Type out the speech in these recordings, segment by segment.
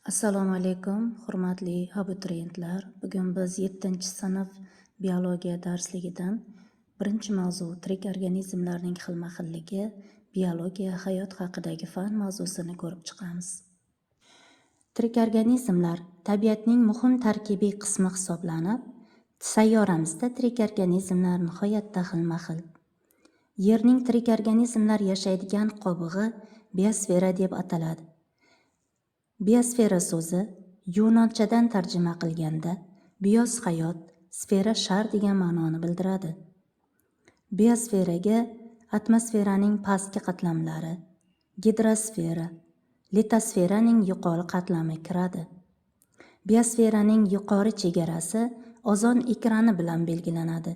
Assalomu alaykum, hurmatli abituriyentlar. Bugun biz 7-sinf biologiya darsligidan birinchi mavzu tirik organizmlarning xilma-xilligi, biologiya hayot haqidagi fan mavzusini ko'rib chiqamiz. Tirik organizmlar tabiatning muhim tarkibiy qismi hisoblanib, sayyoramizda tirik organizmlar nihoyatda xilma-xil. Yerning tirik organizmlar yashaydigan qobig'i biosfera deb ataladi. Biosfera so'zi yunonchadan tarjima qilganda bios hayot, sfera shar degan ma'noni bildiradi. Biosferaga atmosferaning pastki qatlamlari, gidrosfera, litosferaning yuqori qatlami kiradi. Biosferaning yuqori chegarasi ozon ekrani bilan belgilanadi.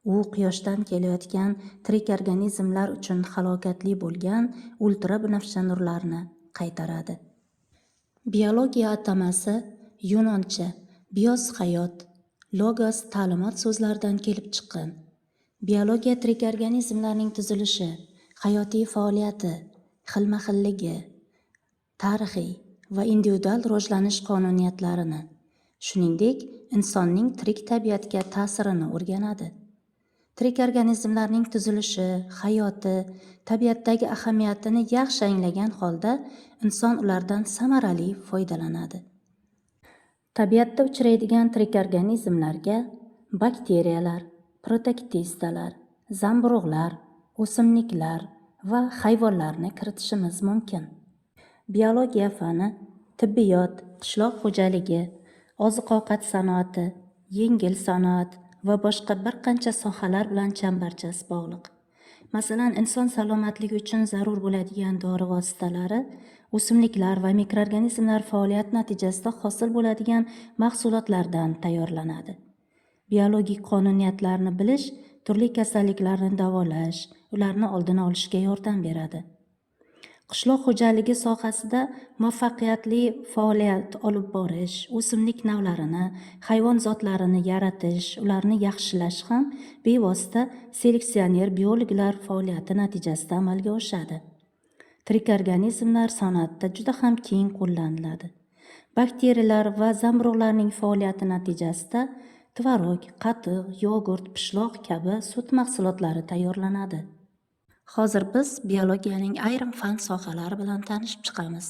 U quyoshdan kelayotgan tirik organizmlar uchun halokatli bo'lgan ultrabinafsha nurlarni qaytaradi. Biologiya atamasi yunoncha bios hayot, logos ta'limot so'zlaridan kelib chiqqan. Biologiya tirik organizmlarning tuzilishi, hayotiy faoliyati, xilma-xilligi, tarixiy va individual rivojlanish qonuniyatlarini, shuningdek, insonning tirik tabiatga ta'sirini o'rganadi. Tirik organizmlarning tuzilishi, hayoti, tabiatdagi ahamiyatini yaxshi anglagan holda inson ulardan samarali foydalanadi. Tabiatda uchraydigan tirik organizmlarga bakteriyalar, protoktistalar, zamburug'lar, o'simliklar va hayvonlarni kiritishimiz mumkin. Biologiya fani tibbiyot, qishloq xo'jaligi, oziq-ovqat sanoati, yengil sanoat va boshqa bir qancha sohalar bilan chambarchas bog'liq. Masalan, inson salomatligi uchun zarur bo'ladigan dori vositalari, o'simliklar va mikroorganizmlar faoliyat natijasida hosil bo'ladigan mahsulotlardan tayyorlanadi. Biologik qonuniyatlarni bilish turli kasalliklarni davolash, ularni oldini olishga yordam beradi. Qishloq xo'jaligi sohasida muvaffaqiyatli faoliyat olib borish, o'simlik navlarini, hayvon zotlarini yaratish, ularni yaxshilash ham bevosita seleksioner biologlar faoliyati natijasida amalga oshadi. Tirik organizmlar sanoatda juda ham keng qo'llaniladi. Bakteriyalar va zamburug'larning faoliyati natijasida tvorog, qatiq, yogurt, pishloq kabi sut mahsulotlari tayyorlanadi. Hozir biz biologiyaning ayrim fan sohalari bilan tanishib chiqamiz.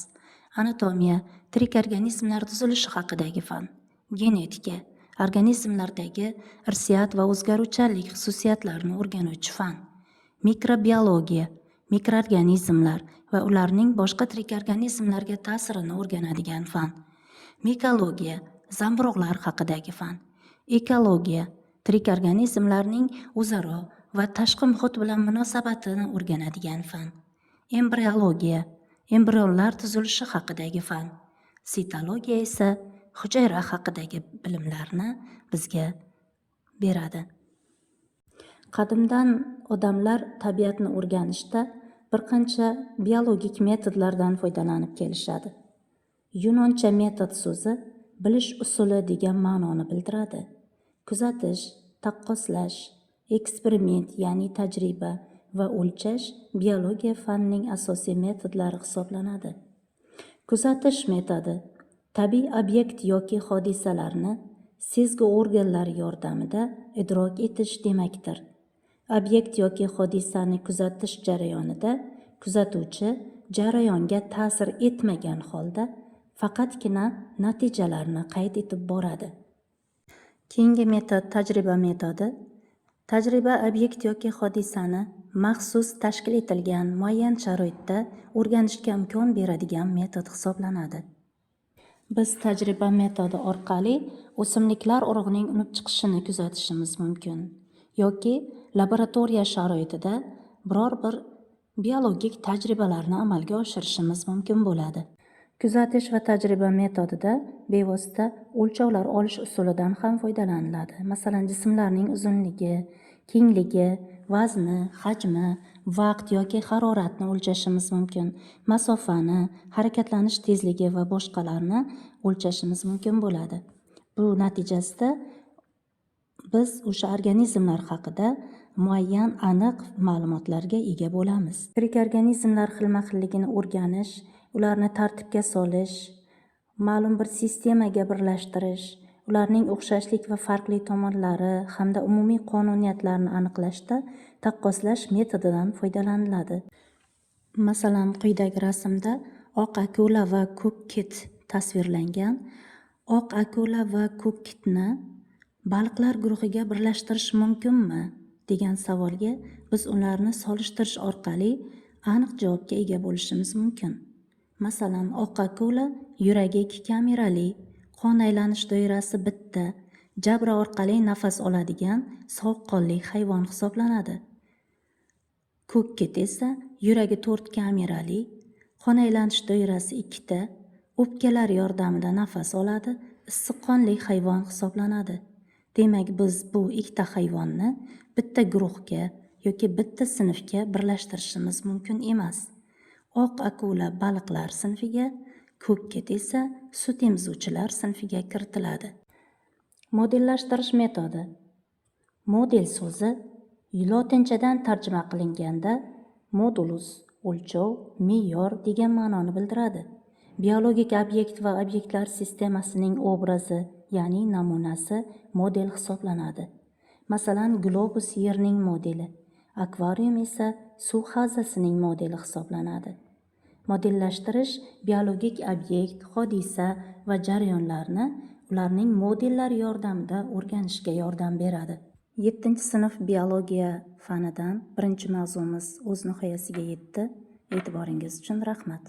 Anatomiya, tirik organizmlar tuzilishi haqidagi fan. Genetika, organizmlardagi irsiyat va o'zgaruvchanlik xususiyatlarini o'rganuvchi fan. Mikrobiologiya, mikroorganizmlar va ularning boshqa tirik organizmlarga ta'sirini o'rganadigan fan. Mikologiya, zamburug'lar haqidagi fan. Ekologiya, tirik organizmlarning o'zaro va tashqi muhit bilan munosabatini o'rganadigan fan. Embriologiya, embrionlar tuzilishi haqidagi fan. Sitologiya esa hujayra haqidagi bilimlarni bizga beradi. Qadimdan odamlar tabiatni o'rganishda bir qancha biologik metodlardan foydalanib kelishadi. Yunoncha metod so'zi bilish usuli degan ma'noni bildiradi. Kuzatish, taqqoslash, eksperiment, ya'ni tajriba va o'lchash biologiya fanining asosiy metodlari hisoblanadi. Kuzatish metodi tabiiy obyekt yoki hodisalarni sezgi organlari yordamida idrok etish demakdir. Obyekt yoki hodisani kuzatish jarayonida kuzatuvchi jarayonga ta'sir etmagan holda faqatgina natijalarni qayd etib boradi. Keyingi metod tajriba metodi. Tajriba obyekt yoki hodisani maxsus tashkil etilgan muayyan sharoitda o'rganishga imkon beradigan metod hisoblanadi. Biz tajriba metodi orqali o'simliklar urug'ining unib chiqishini kuzatishimiz mumkin yoki laboratoriya sharoitida biror bir biologik tajribalarni amalga oshirishimiz mumkin bo'ladi. Kuzatish va tajriba metodida bevosita o'lchovlar olish usulidan ham foydalaniladi. Masalan, jismlarning uzunligi, kengligi, vazni, hajmi, vaqt yoki haroratni o'lchashimiz mumkin. Masofani, harakatlanish tezligi va boshqalarni o'lchashimiz mumkin bo'ladi. Bu natijasida biz o'sha organizmlar haqida muayyan aniq ma'lumotlarga ega bo'lamiz. Tirik organizmlar xilma-xilligini o'rganish, ularni tartibga solish, ma'lum bir sistemaga birlashtirish, ularning o'xshashlik va farqli tomonlari hamda umumiy qonuniyatlarni aniqlashda taqqoslash metodidan foydalaniladi. Masalan, quyidagi rasmda oq akula va ko'k kit tasvirlangan. Oq akula va ko'k kitni baliqlar guruhiga birlashtirish mumkinmi degan savolga biz ularni solishtirish orqali aniq javobga ega bo'lishimiz mumkin. Masalan, oq akula yuragi 2 kamerali, qon aylanish doirasi bitta, jabra orqali nafas oladigan sovuqqonli hayvon hisoblanadi. Ko'k kit esa yuragi 4 kamerali, qon aylanish doirasi 2 ta, o'pkalar yordamida nafas oladi, issiqqonli hayvon hisoblanadi. Demak, biz bu ikkita hayvonni bitta guruhga yoki bitta sinfga birlashtirishimiz mumkin emas. Oq akula baliqlar sinfiga, ko'k kit esa sut emizuvchilar sinfiga kiritiladi. Modellashtirish metodi. Model so'zi lotinchadan tarjima qilinganda modulus, o'lchov, me'yor degan ma'noni bildiradi. Biologik obyekt va obyektlar sistemasining obrazi, ya'ni namunasi model hisoblanadi. Masalan, globus yerning modeli, akvarium esa suv havzasining modeli hisoblanadi. Modellashtirish biologik obyekt, hodisa va jarayonlarni ularning modellari yordamida o'rganishga yordam beradi. 7-sinf biologiya fanidan birinchi mavzumiz o'z nihoyasiga yetdi. E'tiboringiz uchun rahmat.